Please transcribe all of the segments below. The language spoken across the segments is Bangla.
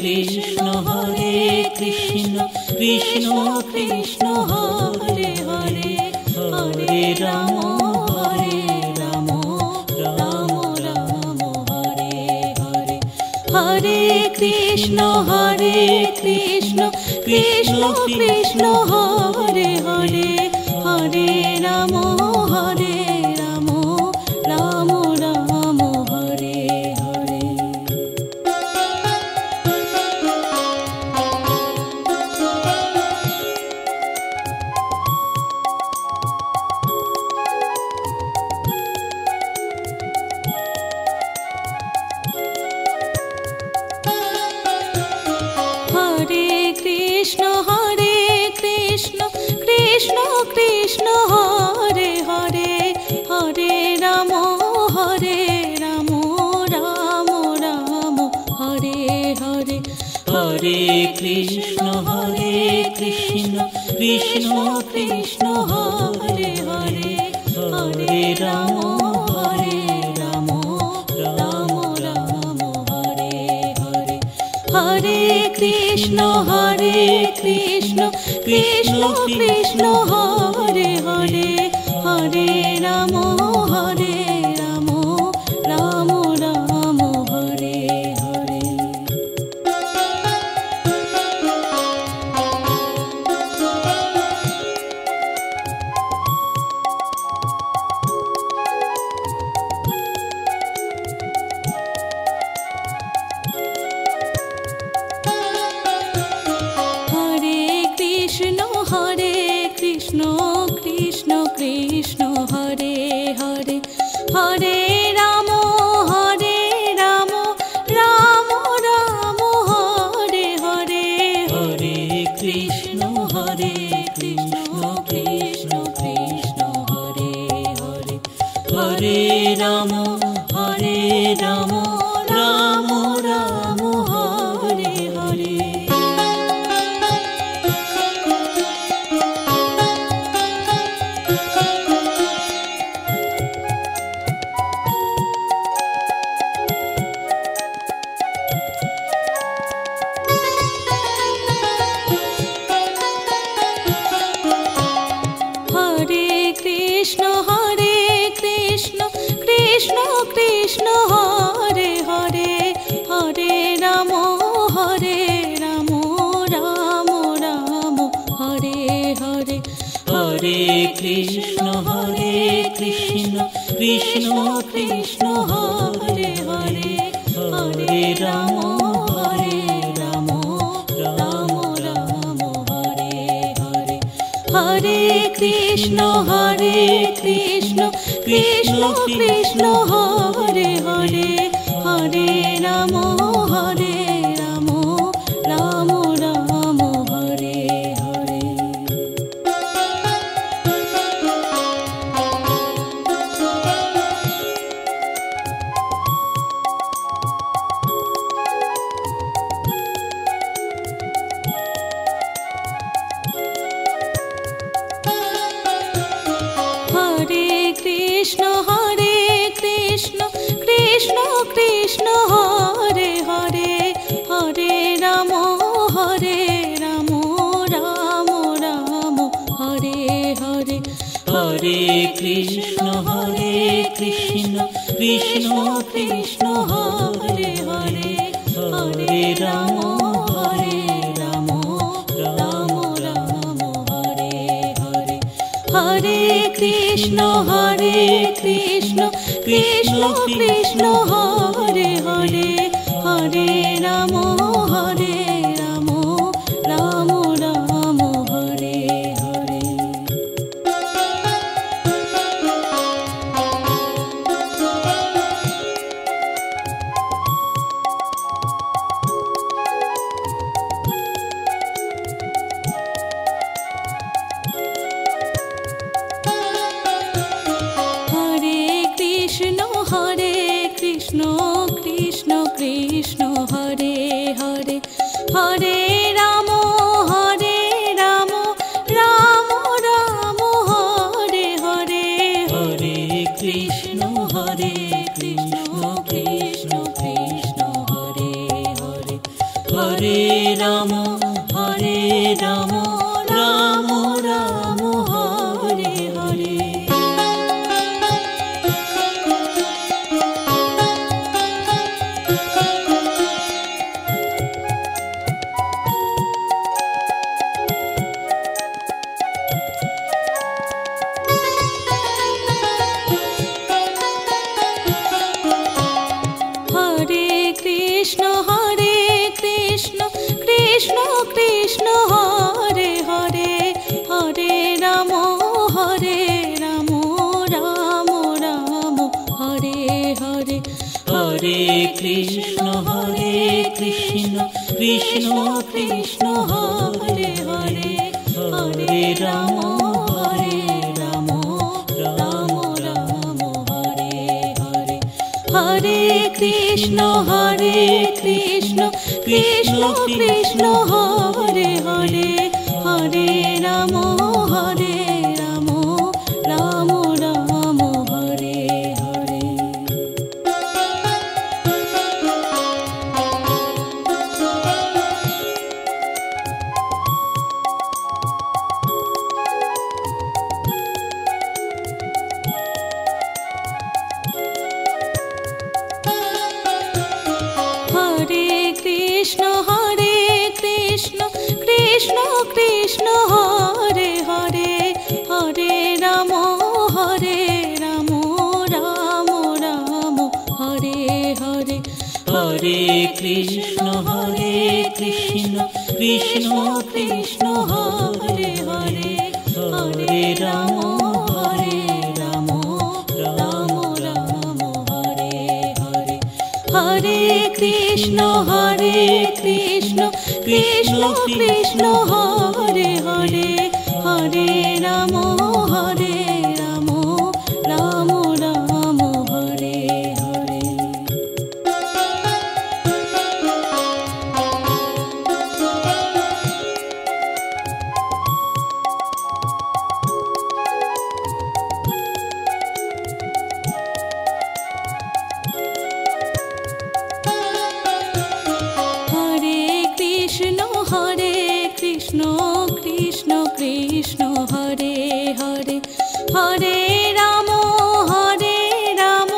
কৃষ্ণ কৃষ্ণ কৃষ্ণ হরে হরে হরে রাম রাম রাম হরে হরে হরে কৃষ্ণ কৃষ্ণ কৃষ্ণ হরে হরে হরে রাম রাম রাম হরে হরে हरे कृष्ण कृष्ण कृष्ण हरे हरे हरे राम राम राम हरे हरे हरे कृष्ण कृष्ण कृष्ण हरे हरे हरे राम राम राम हरे हरे हरे कृष्ण कृष्ण कृष्ण हरे हरे हरे राम राम राम हरे हरे कृष्ण कृष्ण कृष्ण हरे हरे हरे राम राम राम हरे हरे हरे कृष्ण कृष्ण कृष्ण हरे हरे हरे राम राम राम हरे हरे कृष्ण कृष्ण कृष्ण हरे हरे हरे राम राम राम हरे हरे हरे कृष्ण कृष्ण कृष्ण हरे हरे हरे राम राम राम हरे हरे हरे कृष्ण कृष्ण कृष्ण हरे हरे हरे राम राम राम हरे हरे हरे कृष्ण कृष्ण कृष्ण हरे हरे हरे राम राम राम हरे हरे हरे कृष्ण कृष्ण कृष्ण हरे हरे हरे राम राम राम हरे हरे हरे कृष्ण कृष्ण कृष्ण हरे हरे हरे राम राम राम हरे हरे कृष्ण कृष्ण कृष्ण हरे हरे हरे राम राम राम हरे हरे हरे कृष्ण कृष्ण कृष्ण हरे हरे রাম হরে রাম রাম রাম হরে হরে। হরে কৃষ্ণ কৃষ্ণ কৃষ্ণ হরে হরে, হরে রাম রাম রাম হরে হরে। হরে কৃষ্ণ কৃষ্ণ কৃষ্ণ হরে হরে, হরে রাম রাম রাম হরে হরে। হরে কৃষ্ণ কৃষ্ণ কৃষ্ণ হরে হরে, হরে রাম রাম রাম হরে হরে। হরে কৃষ্ণ কৃষ্ণ কৃষ্ণ হরে হরে, হরে রাম রাম রাম হরে হরে। হরে কৃষ্ণ কৃষ্ণ কৃষ্ণ হরে হরে, হরে রাম রাম রাম হরে হরে। হরে কৃষ্ণ কৃষ্ণ কৃষ্ণ হরে হরে, হরে রাম রাম রাম হরে হরে। কৃষ্ণ কৃষ্ণ কৃষ্ণ হরে হরে, হরে রাম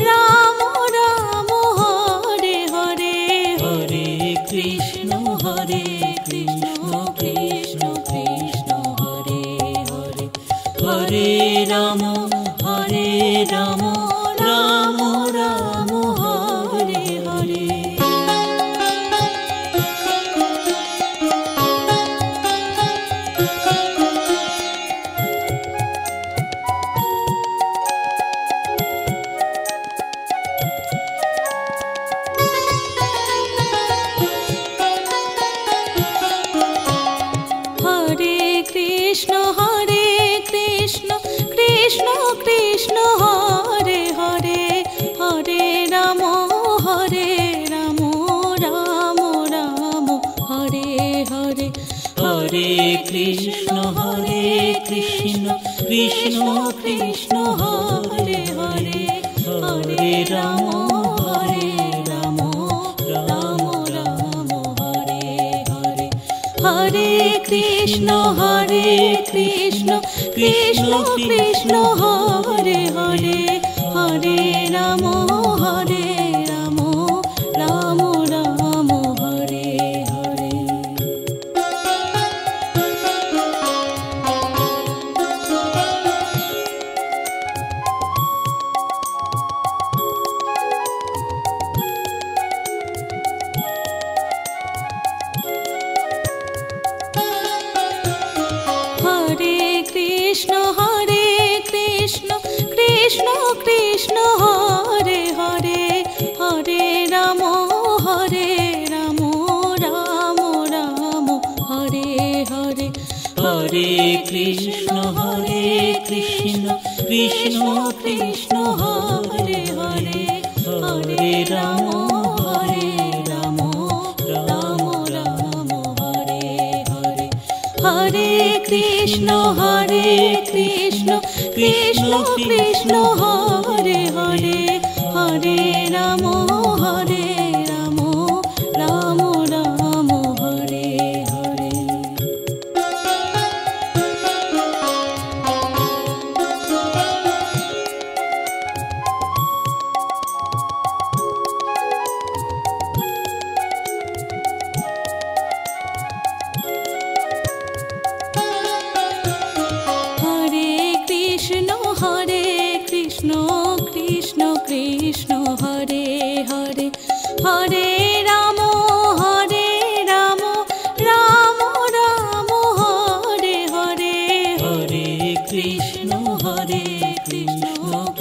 রাম রাম হরে হরে। হরে কৃষ্ণ কৃষ্ণ কৃষ্ণ হরে হরে, হরে রাম রাম রাম হরে হরে। হরে কৃষ্ণ কৃষ্ণ কৃষ্ণ হরে হরে, হরে রাম রাম রাম হরে হরে। হরে কৃষ্ণ কৃষ্ণ কৃষ্ণ হরে হরে, হরে রাম রাম রাম হরে হরে। হরে কৃষ্ণ কৃষ্ণ কৃষ্ণ হরে হরে, হরে রাম রাম রাম হরে হরে। হরে কৃষ্ণ কৃষ্ণ কৃষ্ণ হরে হরে, হরে রাম রাম রাম হরে হরে। হরে কৃষ্ণ কৃষ্ণ কৃষ্ণ হরে হরে, হরে রাম রাম রাম হরে হরে। হরে কৃষ্ণ কৃষ্ণ কৃষ্ণ হরে হরে, হরে রাম রাম রাম হরে। কৃষ্ণ কৃষ্ণ কৃষ্ণ হরে হরে হরে রাম রাম রাম হরে হরে হরে কৃষ্ণ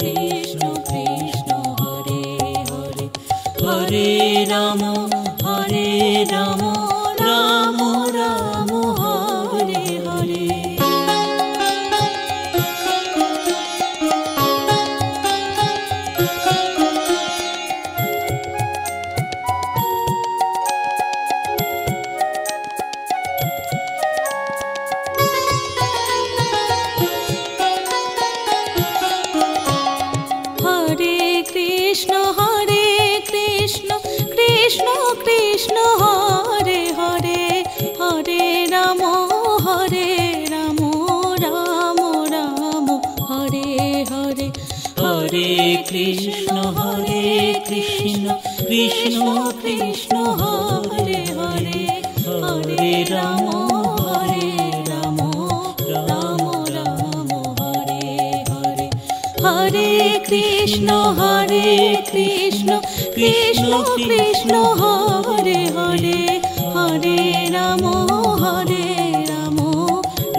কৃষ্ণ কৃষ্ণ হরে হরে হরে রাম রাম রাম হরে হরে। হরে কৃষ্ণ কৃষ্ণ কৃষ্ণ হরে হরে হরে রাম রাম রাম হরে হরে হরে কৃষ্ণ কৃষ্ণ কৃষ্ণ হরে হরে হরে রাম রাম রাম হরে হরে হরে কৃষ্ণ কৃষ্ণ কৃষ্ণ হরে হরে হরে রাম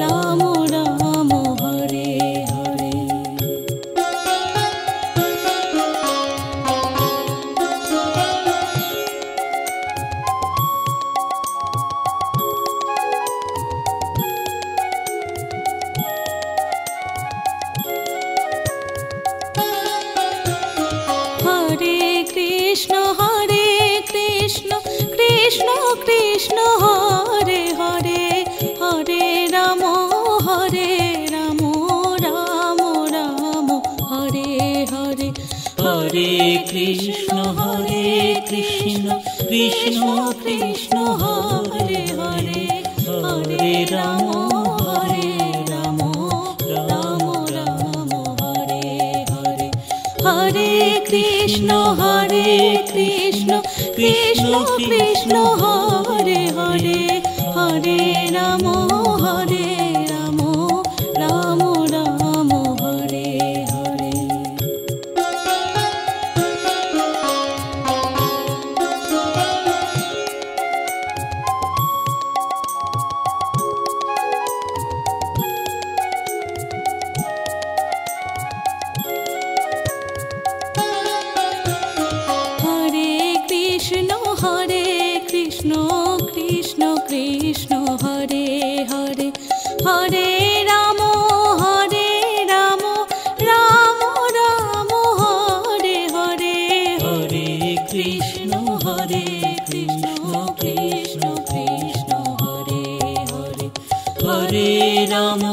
রাম রাম হরে হরে। হরে কৃষ্ণ কৃষ্ণ কৃষ্ণ হরে হরে হরে রাম রাম রাম হরে হরে হরে কৃষ্ণ কৃষ্ণ কৃষ্ণ হরে হরে হরে রাম রাম রাম হরে হরে হরে কৃষ্ণ কৃষ্ণ কৃষ্ণ হরে হরে হরে রাম রাম রাম হরে হরে। হরে কৃষ্ণ কৃষ্ণ কৃষ্ণ হরে হরে হরে রাম রাম রাম হরে হরে হরে কৃষ্ণ কৃষ্ণ কৃষ্ণ হরে হরে হরে রাম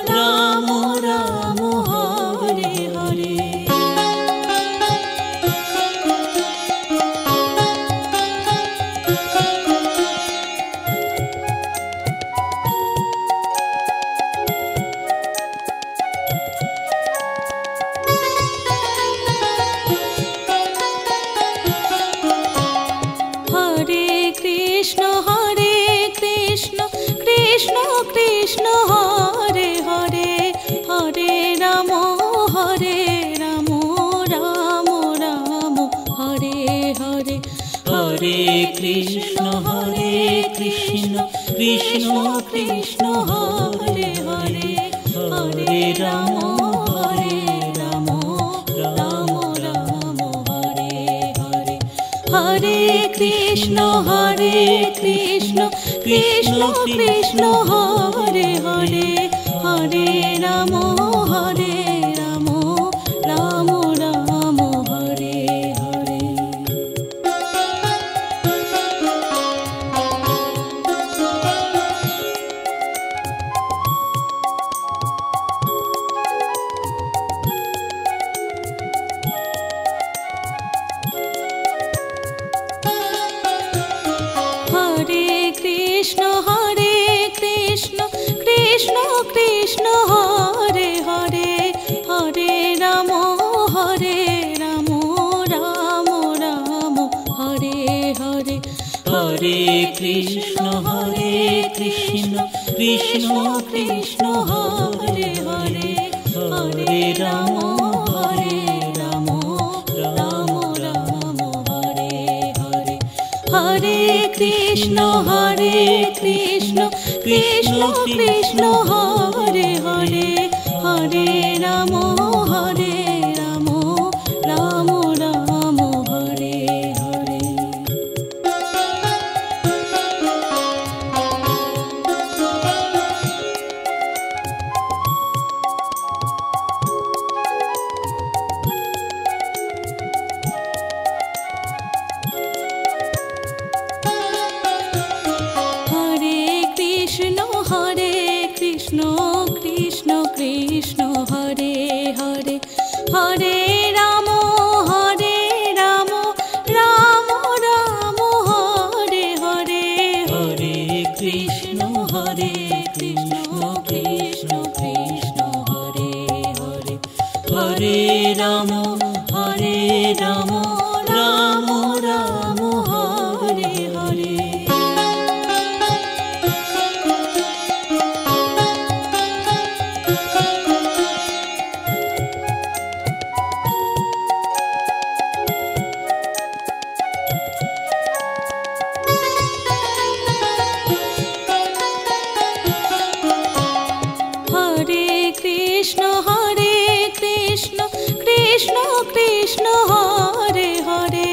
রাম রাম হরে হরে। হরে কৃষ্ণ কৃষ্ণ কৃষ্ণ হরে হরে হরে রাম রাম রাম হরে হরে হরে কৃষ্ণ কৃষ্ণ কৃষ্ণ হরে হরে হরে রাম রাম রাম হরে হরে হরে কৃষ্ণ কৃষ্ণ কৃষ্ণ হরে হরে হরে রাম রাম রাম হরে হরে। হরে কৃষ্ণ কৃষ্ণ কৃষ্ণ হরে হরে হরে রাম রাম রাম হরে হরে হরে কৃষ্ণ কৃষ্ণ কৃষ্ণ হরে হরে হরে রাম হরে রাম রাম রাম হরে হরে। হরে কৃষ্ণ কৃষ্ণ কৃষ্ণ হরে হরে, হরে রাম রাম রাম হরে হরে। কৃষ্ণ কৃষ্ণ কৃষ্ণ হরে হরে, হরে রাম রাম রাম হরে হরে। হরে কৃষ্ণ কৃষ্ণ কৃষ্ণ হরে হরে, হরে রাম রাম রাম হরে হরে। কৃষ্ণ কৃষ্ণ কৃষ্ণ কৃষ্ণ হরে হরে,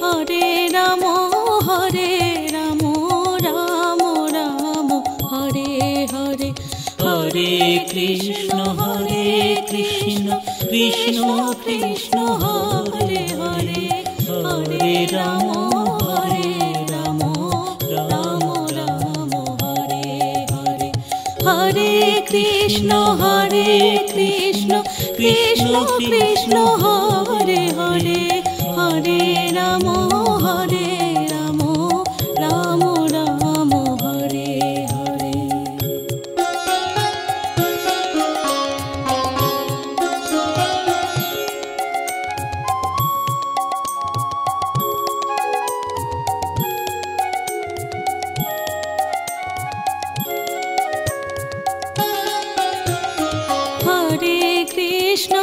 হরে রাম রাম রাম হরে হরে। হরে কৃষ্ণ কৃষ্ণ কৃষ্ণ কৃষ্ণ হরে হরে, হরে রাম রাম রাম হরে হরে। হরে কৃষ্ণ কৃষ্ণ কৃষ্ণ কৃষ্ণ হরে হরে, হরে রাম রাম রাম হরে হরে। হরে কৃষ্ণ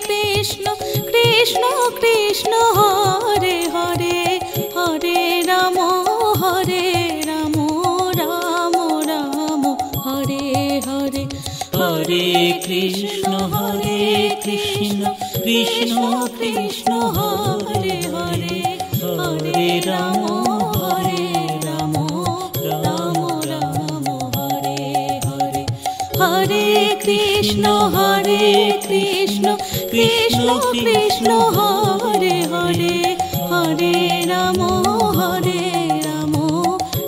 কৃষ্ণ কৃষ্ণ কৃষ্ণ হরে হরে, হরে রাম রাম রাম হরে হরে। হরে কৃষ্ণ কৃষ্ণ কৃষ্ণ কৃষ্ণ হরে হরে, হরে রাম রাম রাম হরে হরে। হরে কৃষ্ণ কৃষ্ণ কৃষ্ণ কৃষ্ণ হরে হরে, হরে রাম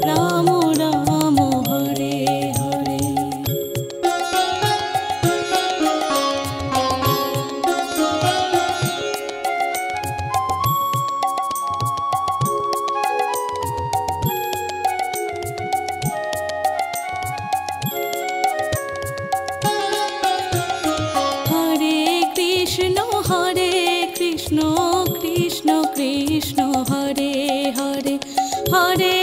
রাম রাম হরে হরে। কৃষ্ণ কৃষ্ণ কৃষ্ণ হরে হরে, হরে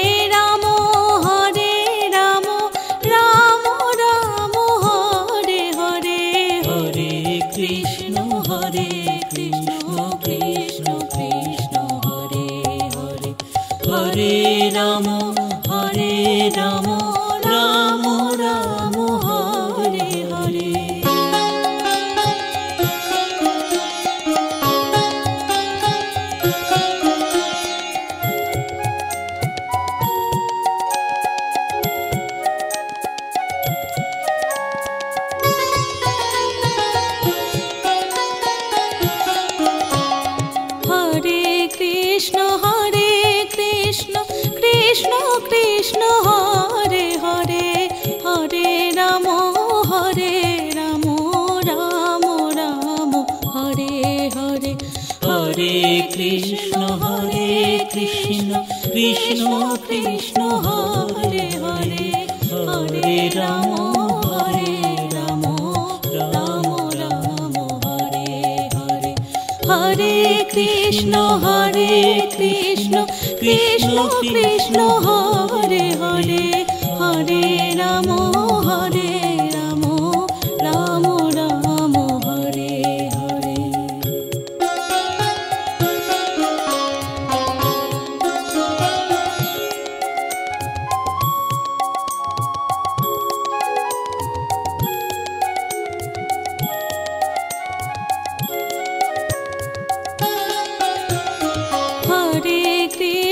রাম রাম রাম হরে হরে। হরে কৃষ্ণ কৃষ্ণ কৃষ্ণ কৃষ্ণ হরে হরে, হরে রাম রাম রাম হরে হরে। কৃষ্ণ কৃষ্ণ কৃষ্ণ কৃষ্ণ হরে হরে, হরে রাম রাম রাম হরে হরে। হরে কৃষ্ণ কৃষ্ণ কৃষ্ণ কৃষ্ণ হরে হরে, হরে রাম রাম রাম হরে হরে। হরে কৃষ্ণ কৃষ্ণ কৃষ্ণ কৃষ্ণ হরে হরে, হরে রাম রাম রাম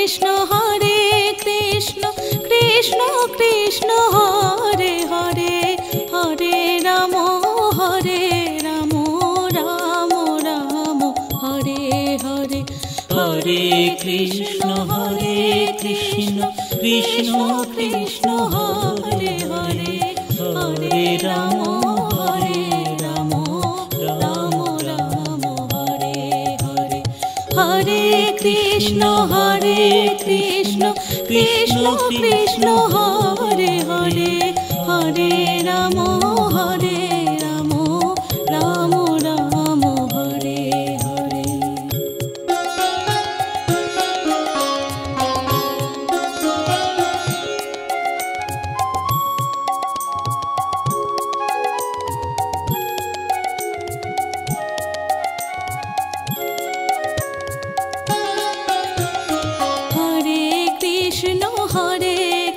কৃষ্ণ হরে কৃষ্ণ কৃষ্ণ কৃষ্ণ হরে হরে হরে রাম রাম রাম হরে হরে হরে কৃষ্ণ কৃষ্ণ কৃষ্ণ হরে হরে হরে রাম রাম রাম হরে হরে হরে কৃষ্ণ কৃষ্ণ কৃষ্ণ হরে হরে হরে রাম রাম রাম হরে হরে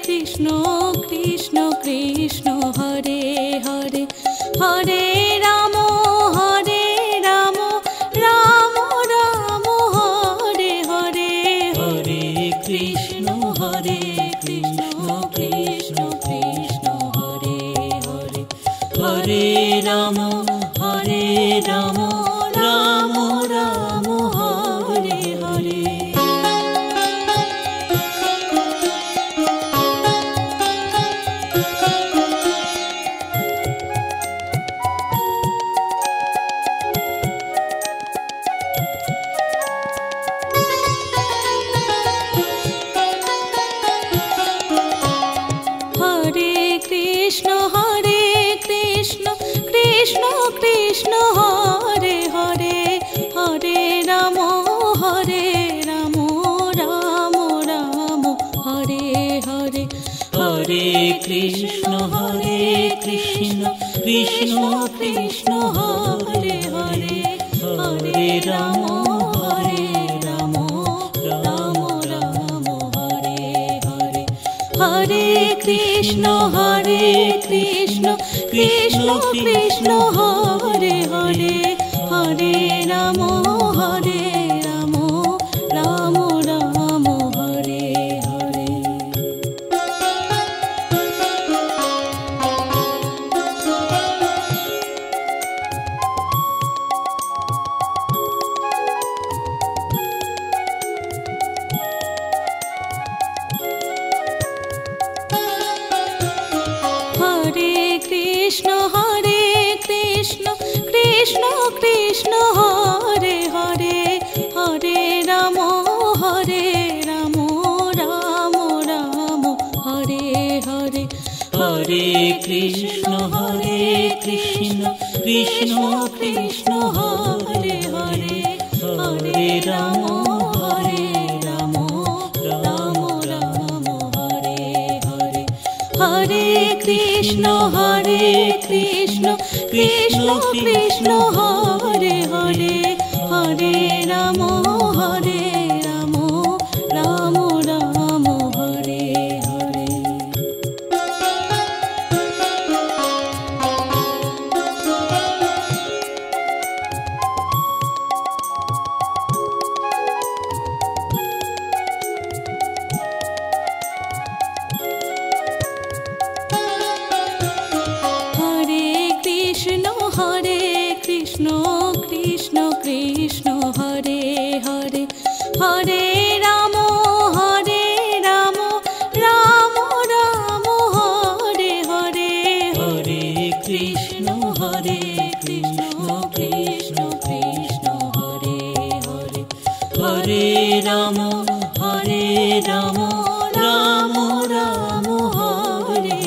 কৃষ্ণ কৃষ্ণ কৃষ্ণ হরে হরে হরে রাম রাম রাম হরে হরে হরে কৃষ্ণ কৃষ্ণ কৃষ্ণ হরে হরে হরে রাম রাম রাম হরে হরে কৃষ্ণ কৃষ্ণ কৃষ্ণ কৃষ্ণ হরে হরে হরে রাম রাম রাম হরে হরে হরে কৃষ্ণ কৃষ্ণ কৃষ্ণ হরে হরে হরে রাম রাম রাম হরে হরে হরে কৃষ্ণ কৃষ্ণ কৃষ্ণ হরে হরে হরে রাম রাম রাম হরে হরে হরে কৃষ্ণ কৃষ্ণ কৃষ্ণ হরে হরে হরে রাম রাম রাম হরে হরে হরে কৃষ্ণ কৃষ্ণ কৃষ্ণ হরে হরে হরে রাম রাম রাম হরে হরে হরে কৃষ্ণ কৃষ্ণ কৃষ্ণ হরে হরে হরে রাম রাম রাম হরে হরে কৃষ্ণ কৃষ্ণ কৃষ্ণ হরে হরে হরে রাম রাম রাম হরে হরে হরে কৃষ্ণ কৃষ্ণ কৃষ্ণ হরে হরে হরে রাম রাম রাম হরে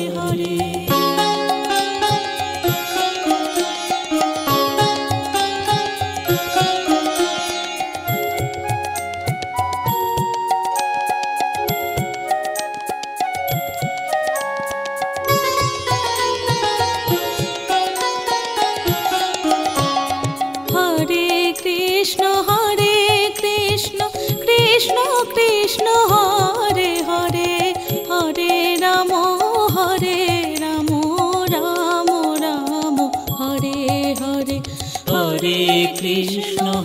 হরে কৃষ্ণ কৃষ্ণ কৃষ্ণ হরে হরে হরে রাম রাম রাম হরে হরে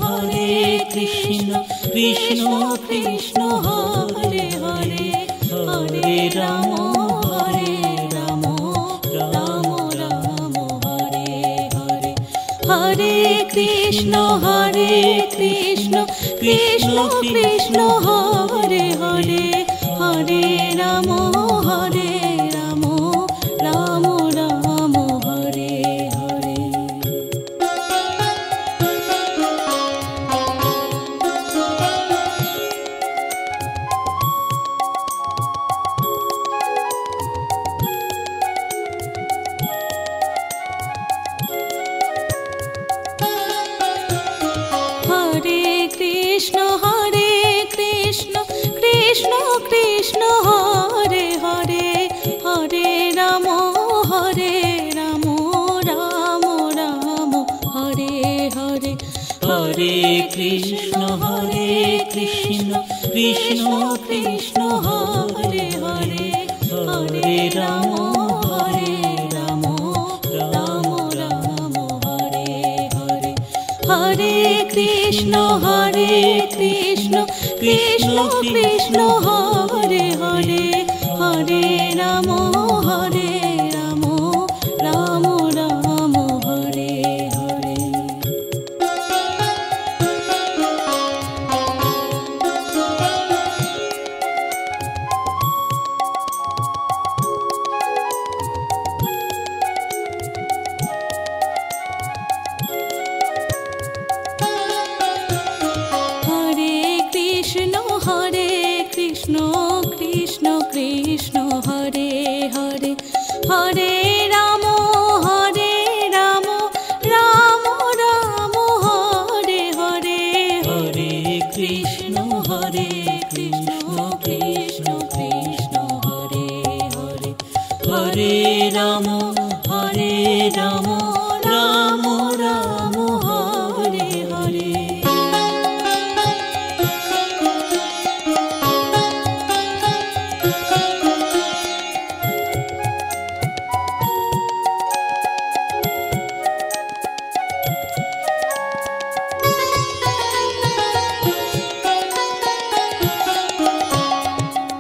হরে কৃষ্ণ কৃষ্ণ কৃষ্ণ হরে রাম হরে রাম রাম রাম হরে হরে হরে কৃষ্ণ কৃষ্ণ কৃষ্ণ হরে হরে হরে রাম রাম রাম হরে হরে। হরে কৃষ্ণ কৃষ্ণ কৃষ্ণ হরে হরে হরে রাম রাম রাম হরে হরে হরে কৃষ্ণ কৃষ্ণ কৃষ্ণ হরে হরে হরে রাম রাম রাম হরে হরে হরে কৃষ্ণ কৃষ্ণ কৃষ্ণ হরে হরে হরে রাম রাম রাম হরে হরে। হরে কৃষ্ণ কৃষ্ণ কৃষ্ণ হরে হরে হরে রাম রাম রাম হরে হরে হরে কৃষ্ণ কৃষ্ণ কৃষ্ণ হরে হরে হরে রাম রাম রাম হরে হরে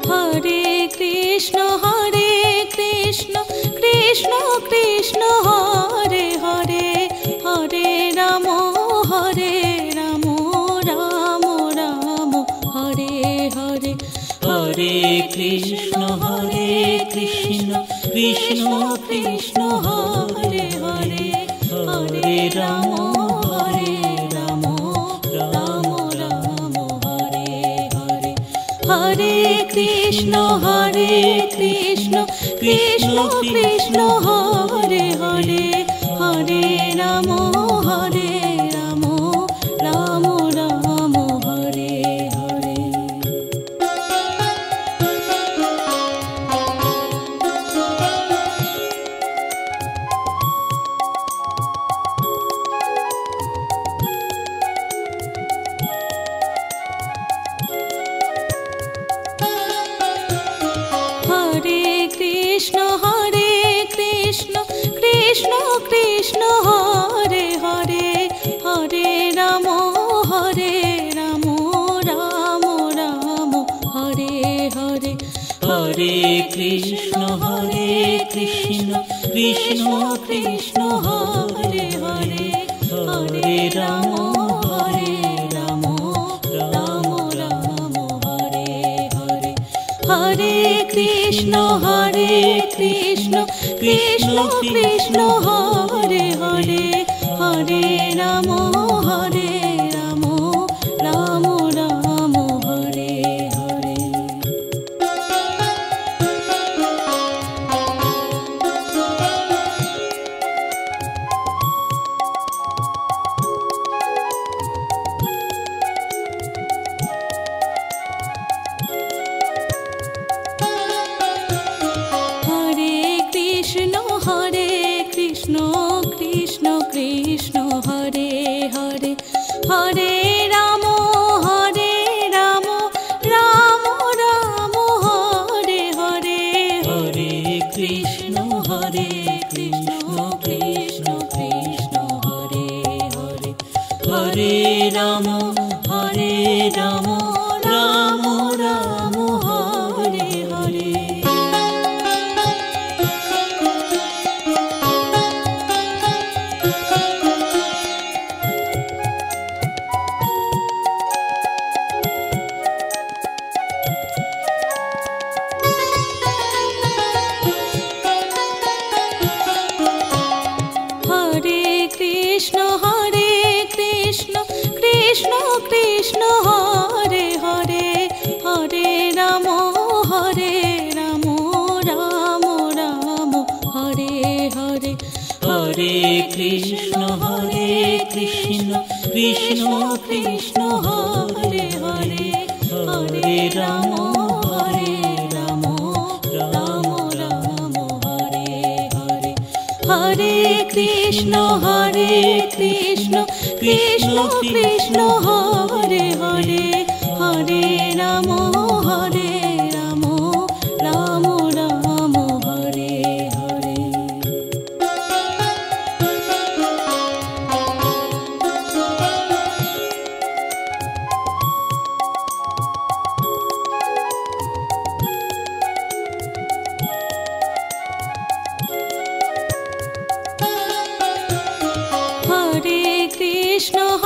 হরে কৃষ্ণ কৃষ্ণ কৃষ্ণ হরে হরে হরে রাম রাম রাম হরে হরে হরে কৃষ্ণ কৃষ্ণ কৃষ্ণ হরে হরে হরে রাম রাম রাম হরে হরে হরে কৃষ্ণ কৃষ্ণ কৃষ্ণ হরে হরে হরে রাম রাম রাম হরে হরে। হরে কৃষ্ণ কৃষ্ণ কৃষ্ণ হরে হরে হরে রাম রাম রাম হরে হরে হরে কৃষ্ণ কৃষ্ণ কৃষ্ণ হরে হরে হরে রাম রাম রাম হরে হরে হরে কৃষ্ণ কৃষ্ণ কৃষ্ণ হরে হরে হরে রাম রাম রাম হরে হরে। হরে কৃষ্ণ কৃষ্ণ কৃষ্ণ হরে হরে হরে রাম রাম রাম হরে হরে হরে কৃষ্ণ কৃষ্ণ কৃষ্ণ হরে হরে হরে রাম রাম রাম হরে হরে। কৃষ্ণ হরে হরে হরে রাম রাম রাম হরে হরে হরে কৃষ্ণ কৃষ্ণ কৃষ্ণ হরে হরে হরে রাম রাম রাম হরে হরে হরে কৃষ্ণ কৃষ্ণ কৃষ্ণ হরে হরে হরে রাম রাম রাম হরে হরে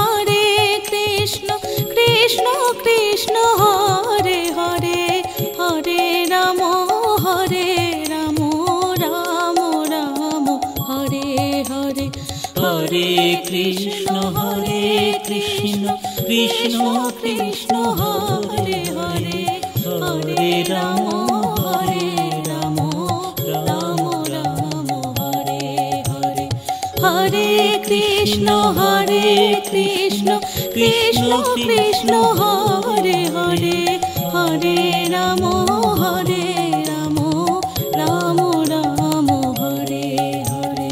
হরে কৃষ্ণ কৃষ্ণ কৃষ্ণ হরে হরে হরে রাম রাম রাম হরে হরে হরে কৃষ্ণ কৃষ্ণ কৃষ্ণ হরে হরে হরে রাম রাম রাম হরে হরে হরে কৃষ্ণ কৃষ্ণ কৃষ্ণ হরে হরে হরে রাম রাম রাম হরে হরে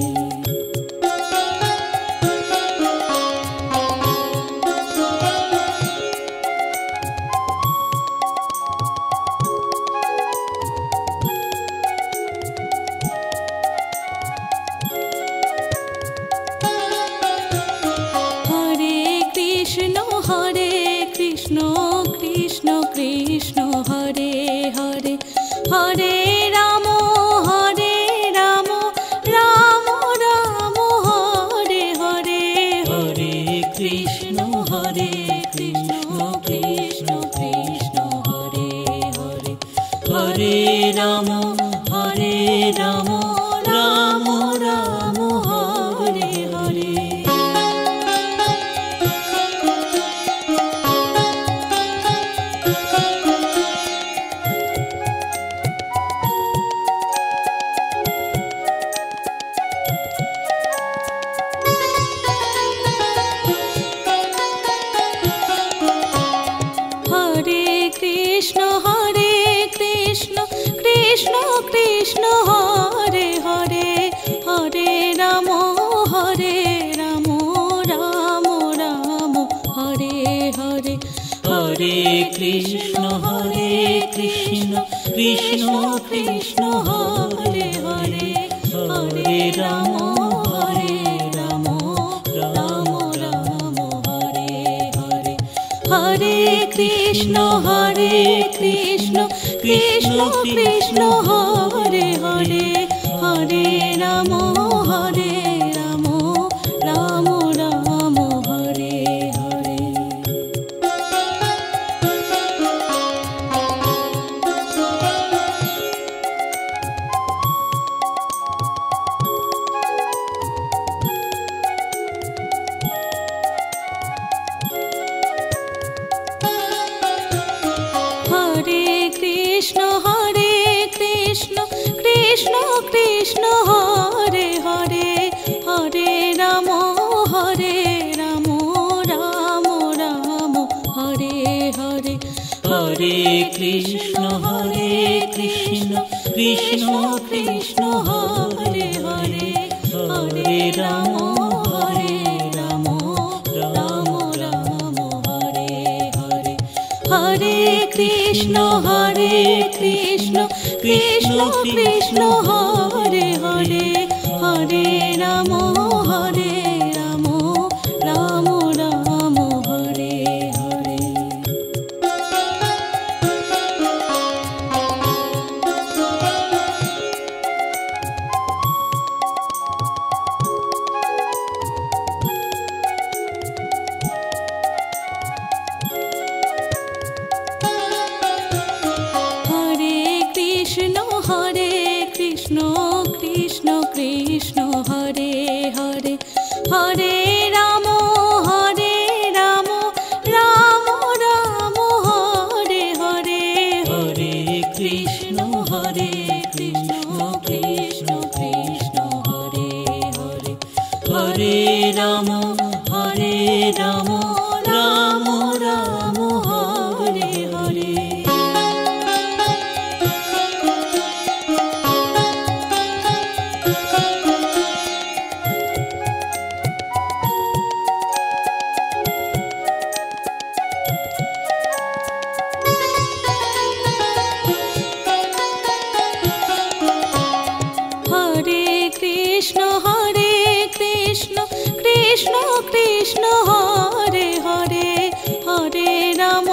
হরে কৃষ্ণ কৃষ্ণ কৃষ্ণ হরে হরে হরে রাম রাম রাম হরে হরে হরে কৃষ্ণ কৃষ্ণ কৃষ্ণ হরে হরে হরে রাম রাম রাম হরে হরে হরে কৃষ্ণ কৃষ্ণ কৃষ্ণ হরে হরে হরে রাম রাম রাম হরে হরে হরে কৃষ্ণ কৃষ্ণ কৃষ্ণ হরে হরে হরে রাম রাম রাম হরে হরে হরে কৃষ্ণ কৃষ্ণ কৃষ্ণ হরে হরে হরে রাম রাম রাম হরে হরে হরে কৃষ্ণ কৃষ্ণ কৃষ্ণ হরে হরে হরে রাম রাম রাম হরে হরে হরে কৃষ্ণ কৃষ্ণ কৃষ্ণ হরে হরে হরে রাম রাম রাম হরে হরে হরে কৃষ্ণ কৃষ্ণ কৃষ্ণ হরে হরে হরে রাম রাম রাম হরে হরে হরে কৃষ্ণ কৃষ্ণ হরে রাম রাম রাম হরে হরে। হরে কৃষ্ণ কৃষ্ণ কৃষ্ণ হরে হরে, হরে রাম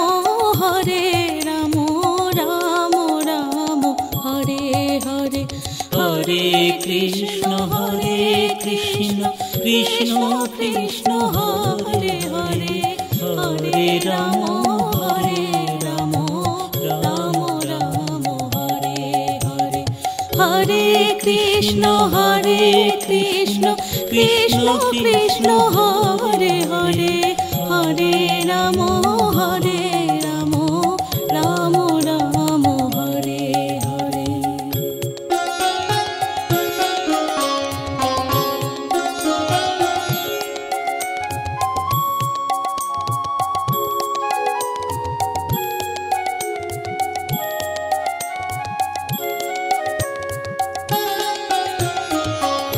রাম রাম হরে হরে। হরে কৃষ্ণ কৃষ্ণ কৃষ্ণ হরে হরে, হরে রাম রাম রাম হরে হরে। হরে কৃষ্ণ কৃষ্ণ কৃষ্ণ হরে হরে, হরে রাম রাম রাম হরে হরে।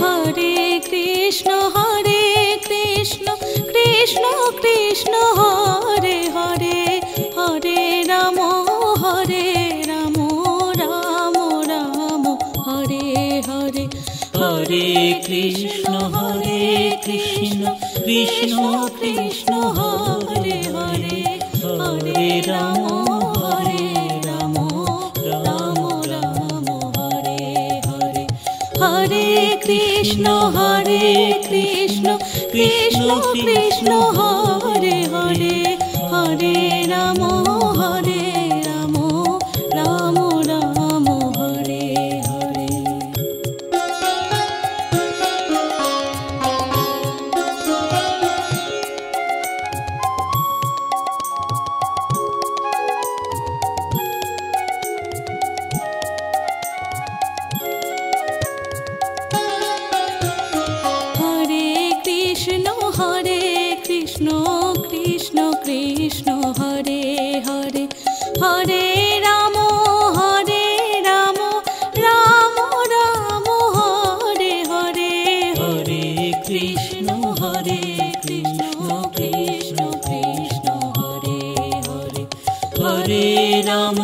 হরে কৃষ্ণ কৃষ্ণ কৃষ্ণ হরে হরে, হরে রাম রাম রাম হরে হরে। হরে কৃষ্ণ কৃষ্ণ কৃষ্ণ হরে হরে, হরে রাম রাম রাম হরে হরে। হরে কৃষ্ণ কৃষ্ণ কৃষ্ণ হরে হরে, হরে রাম রাম রাম হরে হরে। হরে কৃষ্ণ কৃষ্ণ কৃষ্ণ হরে হরে, হরে রাম রাম রাম হরে হরে। হরে কৃষ্ণ কৃষ্ণ কৃষ্ণ হরে হরে, হরে রাম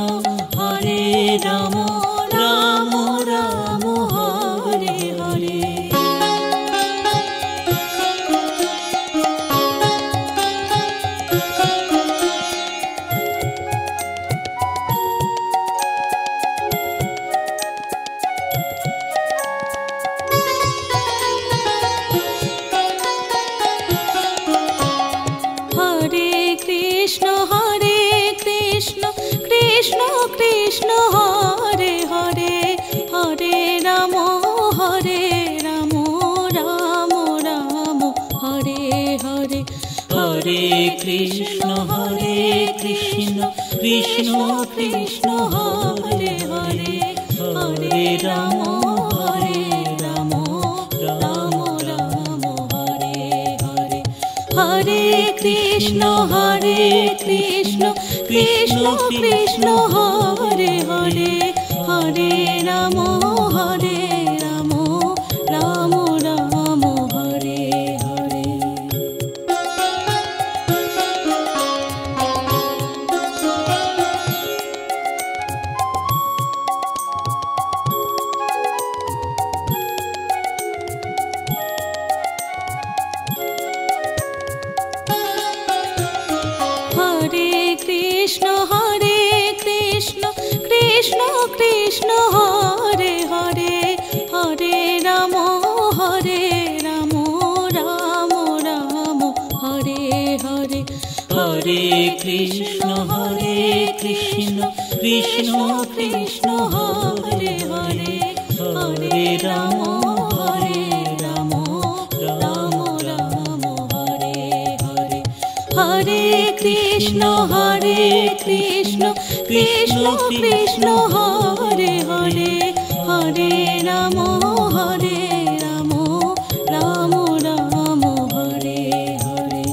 রাম রাম হরে হরে। হরে কৃষ্ণ কৃষ্ণ কৃষ্ণ হরে হরে, হরে রাম রাম রাম হরে হরে। হরে কৃষ্ণ কৃষ্ণ কৃষ্ণ হরে হরে, হরে রাম রাম রাম হরে হরে। হরে কৃষ্ণ কৃষ্ণ কৃষ্ণ হরে হরে, হরে রাম রাম রাম হরে হরে। হরে কৃষ্ণ কৃষ্ণ কৃষ্ণ হরে হরে, হরে রাম রাম রাম হরে হরে। হরে কৃষ্ণ কৃষ্ণ কৃষ্ণ হরে হরে, হরে রাম রাম রাম হরে হরে। হরে কৃষ্ণ কৃষ্ণ কৃষ্ণ হরে হরে, হরে রাম রাম রাম হরে হরে।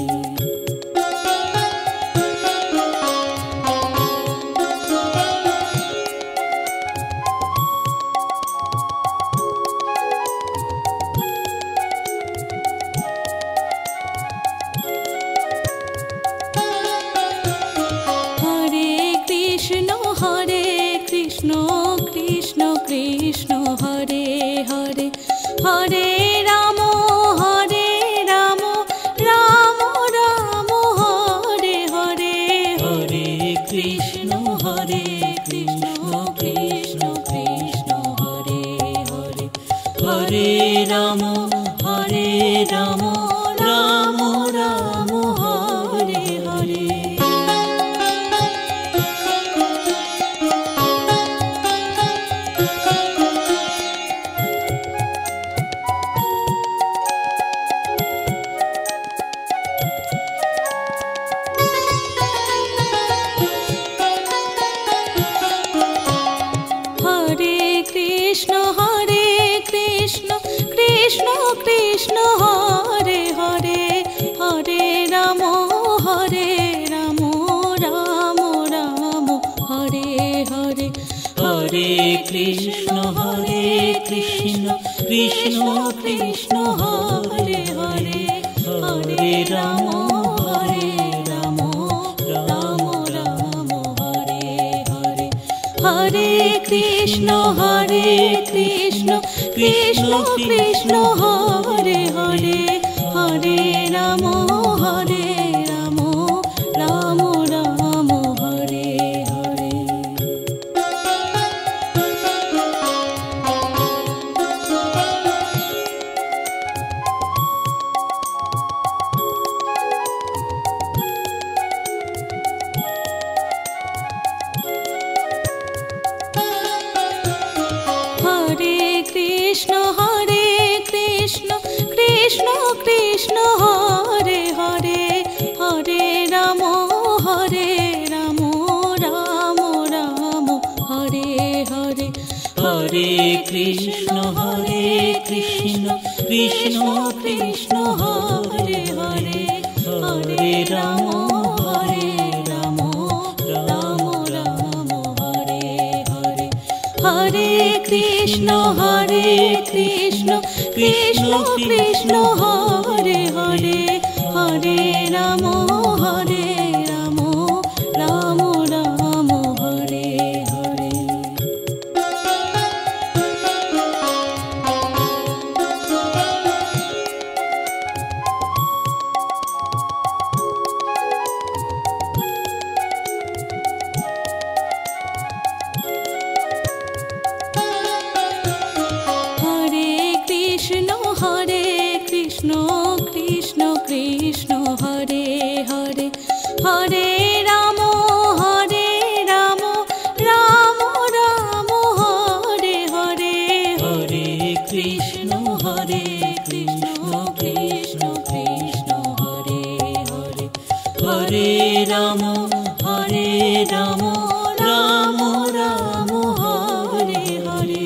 কৃষ্ণ কৃষ্ণ কৃষ্ণ হরে হরে হরে রাম রাম রাম হরে হরে হরে কৃষ্ণ কৃষ্ণ কৃষ্ণ হরে হরে হরে রাম রাম রাম হরে হরে। হরে কৃষ্ণ কৃষ্ণ কৃষ্ণ হরে হরে হরে রাম রাম রাম হরে হরে হরে কৃষ্ণ কৃষ্ণ কৃষ্ণ কৃষ্ণ হরে হরে হরে রাম রাম রাম হরে হরে হরে কৃষ্ণ কৃষ্ণ কৃষ্ণ হরে হরে হরে রাম রাম রাম হরে হরে। হরে কৃষ্ণ কৃষ্ণ কৃষ্ণ হরে হরে হরে রাম রাম রাম হরে হরে হরে কৃষ্ণ কৃষ্ণ কৃষ্ণ হরে হরে হরে রাম রাম রাম হরে হরে।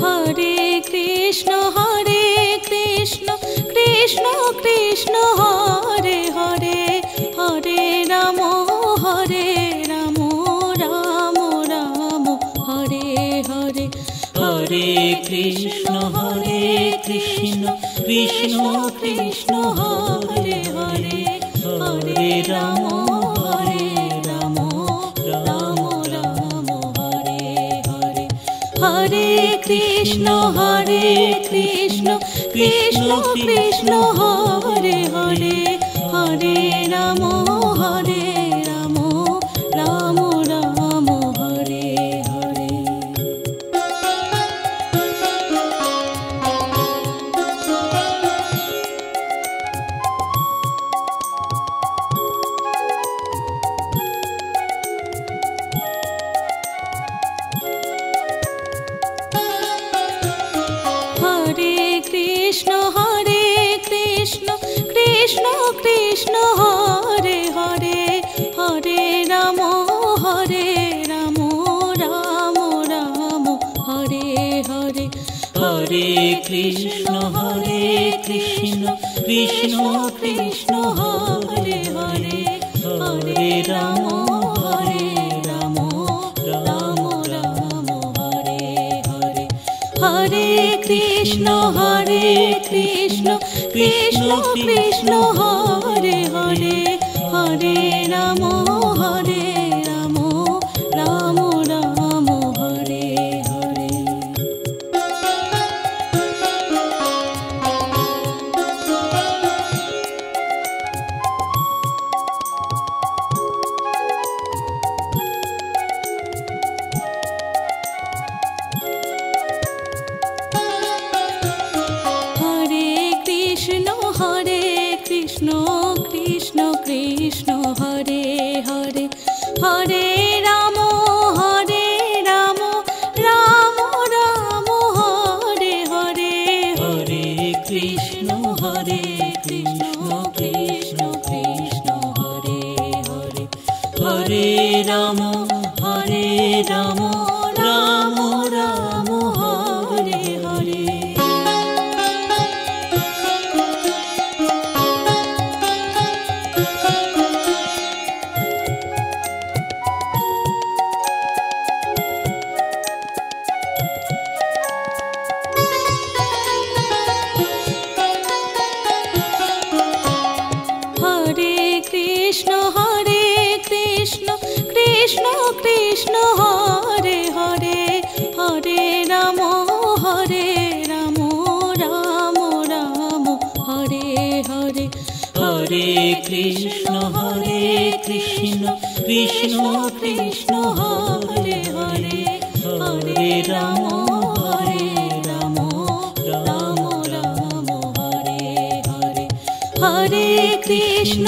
হরে কৃষ্ণ কৃষ্ণ কৃষ্ণ হরে হরে হরে রাম রাম রাম হরে হরে হরে কৃষ্ণ কৃষ্ণ কৃষ্ণ কৃষ্ণ হরে হরে হরে রাম রাম রাম হরে হরে হরে কৃষ্ণ কৃষ্ণ কৃষ্ণ হরে হরে হরে রাম রাম রাম হরে হরে। হরে কৃষ্ণ কৃষ্ণ কৃষ্ণ হরে হরে হরে রাম রাম রাম হরে হরে হরে কৃষ্ণ কৃষ্ণ কৃষ্ণ কৃষ্ণ হরে হরে হরে রাম রাম রাম হরে হরে হরে কৃষ্ণ কৃষ্ণ কৃষ্ণ হরে হরে হরে রাম রাম রাম হরে হরে। হরে কৃষ্ণ কৃষ্ণ কৃষ্ণ হরে হরে হরে রাম রাম রাম হরে হরে হরে কৃষ্ণ কৃষ্ণ কৃষ্ণ হরে হরে রাম হরে রাম রাম রাম হরে হরে। হরে কৃষ্ণ কৃষ্ণ কৃষ্ণ হরে হরে, হরে রাম রাম রাম হরে হরে। হরে কৃষ্ণ কৃষ্ণ কৃষ্ণ হরে হরে, হরে রাম রাম রাম রাম হরে হরে। হরে কৃষ্ণ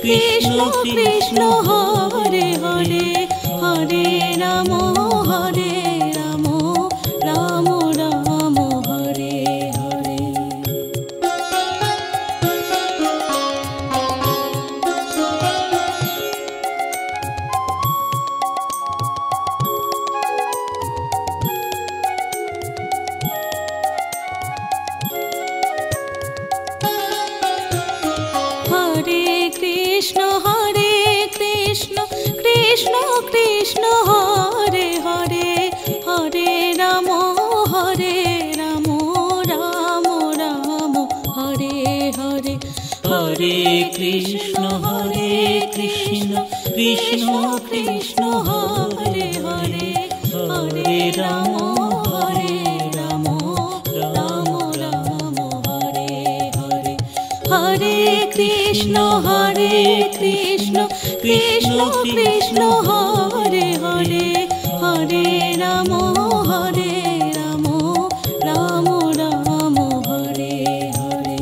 কৃষ্ণ কৃষ্ণ হরে হরে, হরে রাম রাম রাম হরে হরে। হরে কৃষ্ণ কৃষ্ণ কৃষ্ণ হরে হরে, হরে রাম রাম রাম হরে হরে। হরে কৃষ্ণ কৃষ্ণ কৃষ্ণ হরে হরে, হরে রাম রাম রাম হরে হরে। হরে কৃষ্ণ কৃষ্ণ কৃষ্ণ হরে হরে, হরে রাম রাম রাম হরে হরে।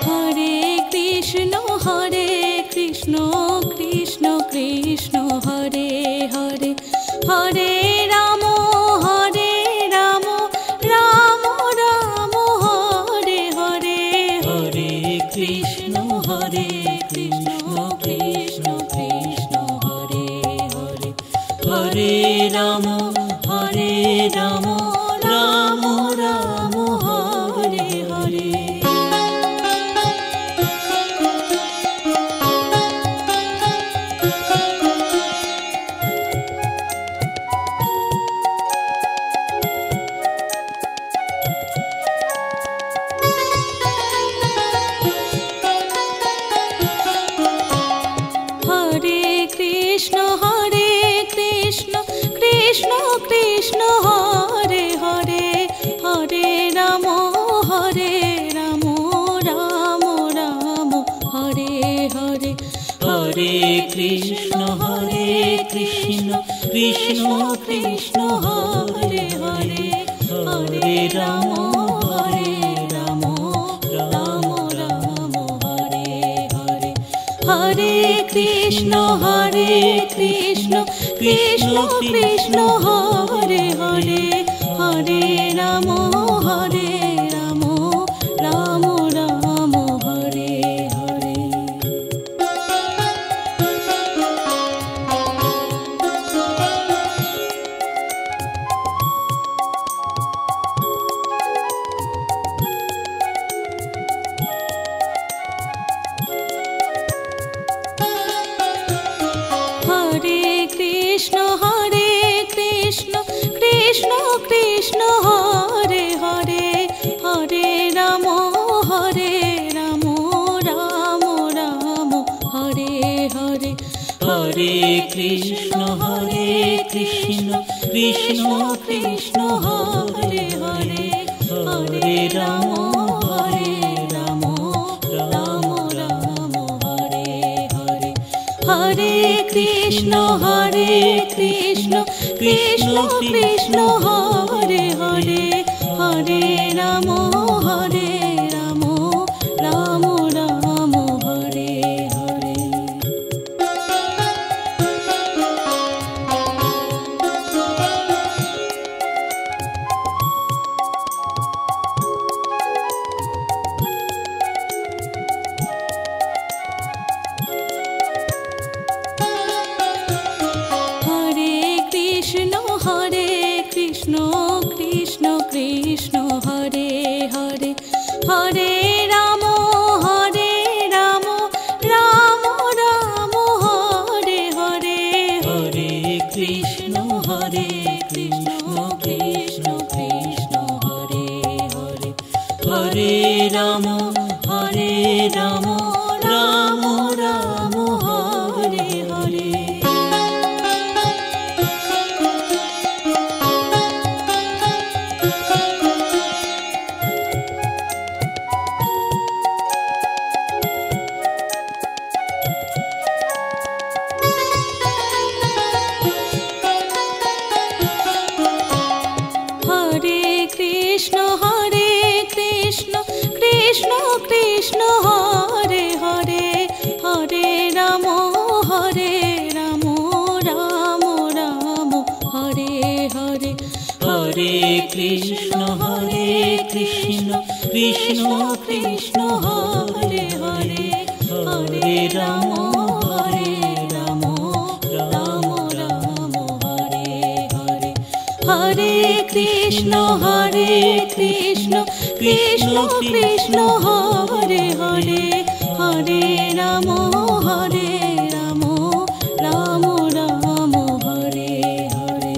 হরে কৃষ্ণ কৃষ্ণ কৃষ্ণ হরে হরে, হরে রাম রাম রাম হরে হরে। হরে কৃষ্ণ কৃষ্ণ কৃষ্ণ হরে হরে, হরে রাম রাম রাম হরে হরে। হরে কৃষ্ণ কৃষ্ণ কৃষ্ণ হরে হরে, হরে রাম রাম রাম হরে হরে। হরে কৃষ্ণ কৃষ্ণ কৃষ্ণ হরে হরে, হরে রাম রাম রাম হরে হরে। হরে কৃষ্ণ কৃষ্ণ কৃষ্ণ হরে হরে, হরে রাম রাম রাম হরে হরে। হরে কৃষ্ণ কৃষ্ণ কৃষ্ণ হরে হরে, হরে রাম রাম রাম হরে হরে। হরে কৃষ্ণ কৃষ্ণ কৃষ্ণ হরে হরে, হরে রাম রাম রাম হরে হরে। হরে কৃষ্ণ কৃষ্ণ কৃষ্ণ হরে হরে, হরে রাম রাম রাম কৃষ্ণ কৃষ্ণ কৃষ্ণ হরে হরে হরে রাম রাম রাম হরে হরে হরে কৃষ্ণ কৃষ্ণ কৃষ্ণ হরে হরে হরে রাম রাম রাম হরে হরে হরে কৃষ্ণ কৃষ্ণ কৃষ্ণ হরে হরে হরে রাম রাম রাম হরে হরে হরে কৃষ্ণ কৃষ্ণ কৃষ্ণ হরে হরে হরে রাম রাম রাম হরে হরে হরে কৃষ্ণ কৃষ্ণ কৃষ্ণ হরে হরে হরে রাম রাম রাম হরে হরে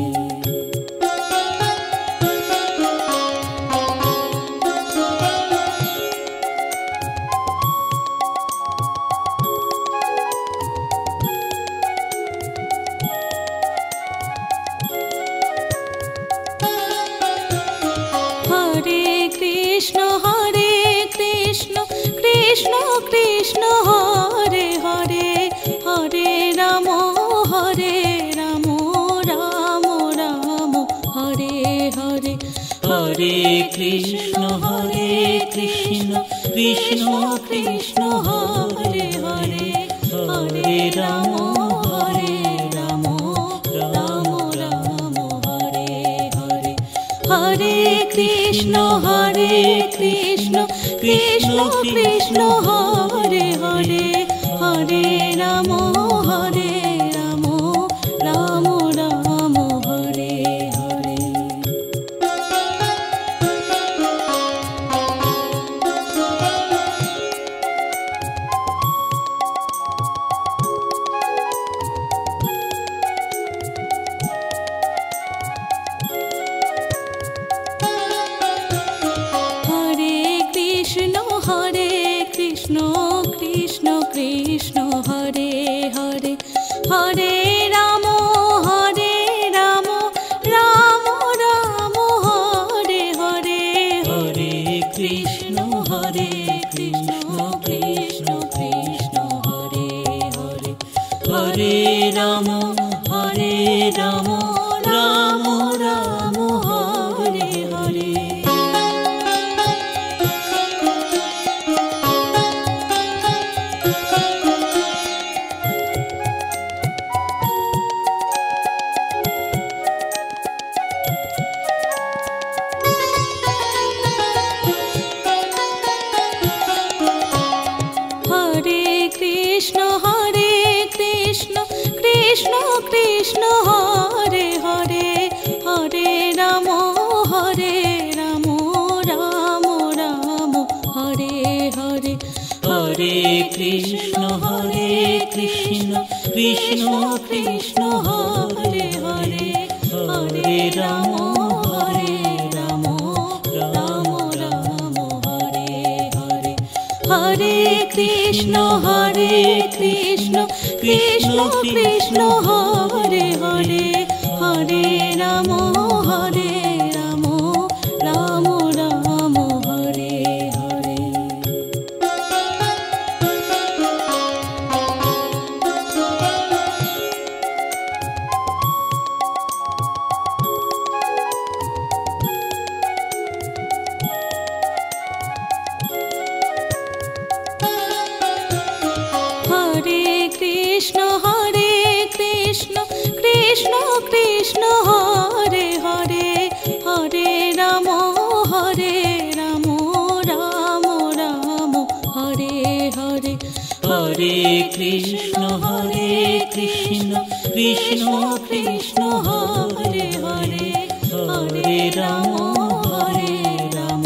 হরে কৃষ্ণ কৃষ্ণ কৃষ্ণ হরে হরে হরে রাম রাম রাম হরে হরে হরে কৃষ্ণ কৃষ্ণ কৃষ্ণ হরে হরে হরে রাম রাম রাম হরে হরে হরে কৃষ্ণ কৃষ্ণ কৃষ্ণ হরে হরে হরে রাম রাম রাম হরে হরে হরে কৃষ্ণ কৃষ্ণ কৃষ্ণ হরে হরে হরে রাম রাম রাম হরে হরে হরে কৃষ্ণ কৃষ্ণ কৃষ্ণ হরে হরে হরে রাম রাম রাম হরে হরে হরে কৃষ্ণ কৃষ্ণ কৃষ্ণ হরে হরে হরে রাম রাম রাম হরে হরে হরে কৃষ্ণ কৃষ্ণ কৃষ্ণ হরে হরে হরে রাম রাম রাম হরে হরে হরে কৃষ্ণ কৃষ্ণ কৃষ্ণ হরে হরে হরে রাম রাম রাম হরে হরে হরে কৃষ্ণ কৃষ্ণ কৃষ্ণ হরে হরে হরে রাম রাম রাম হরে হরে হরে কৃষ্ণ কৃষ্ণ কৃষ্ণ হরে হরে হরে রাম রাম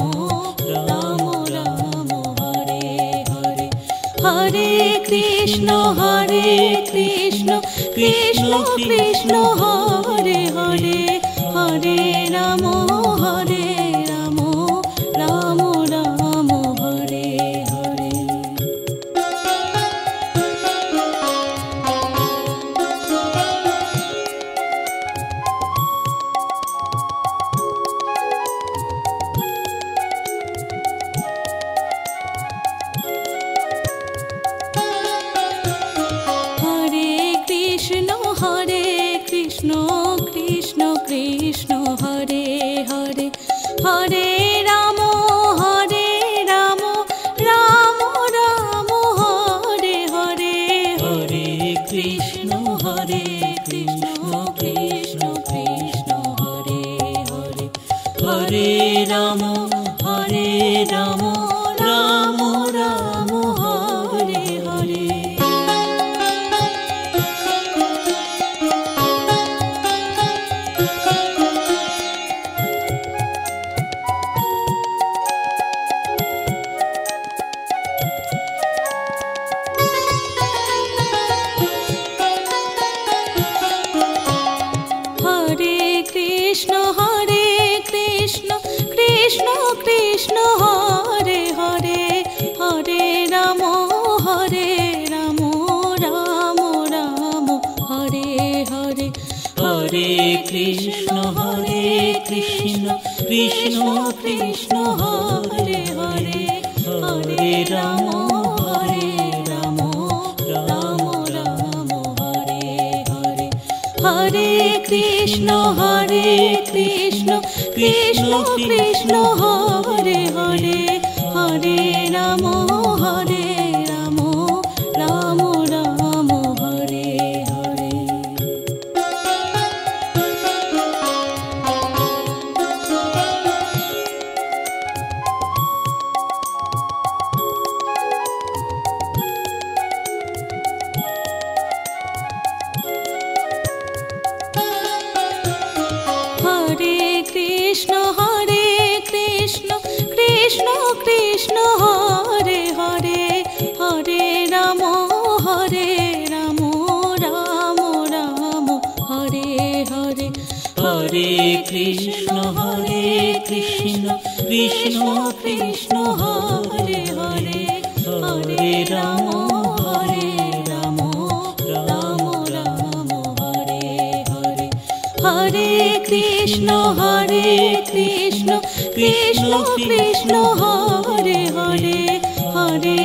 রাম হরে হরে। হরে কৃষ্ণ কৃষ্ণ কৃষ্ণ হরে হরে, হরে রাম রাম রাম হরে হরে। কৃষ্ণ কৃষ্ণ কৃষ্ণ হরে হরে, হরে রাম রাম রাম হরে হরে। হরে কৃষ্ণ কৃষ্ণ কৃষ্ণ হরে হরে। হরে রাম রাম রাম হরে হরে। হরে কৃষ্ণ কৃষ্ণ কৃষ্ণ হরে হরে, হরে রাম রাম রাম হরে হরে। হরে কৃষ্ণ কৃষ্ণ কৃষ্ণ হরে হরে। হরে রাম রাম রাম হরে হরে। হরে কৃষ্ণ কৃষ্ণ কৃষ্ণ হরে হরে, হরে রাম রাম রাম হরে হরে। হরে কৃষ্ণ কৃষ্ণ কৃষ্ণ হরে হরে, হরে রাম রাম রাম হরে হরে। হরে কৃষ্ণ কৃষ্ণ কৃষ্ণ হরে হরে। হরে রাম রাম রাম হরে হরে। হরে কৃষ্ণ কৃষ্ণ কৃষ্ণ হরে হরে, হরে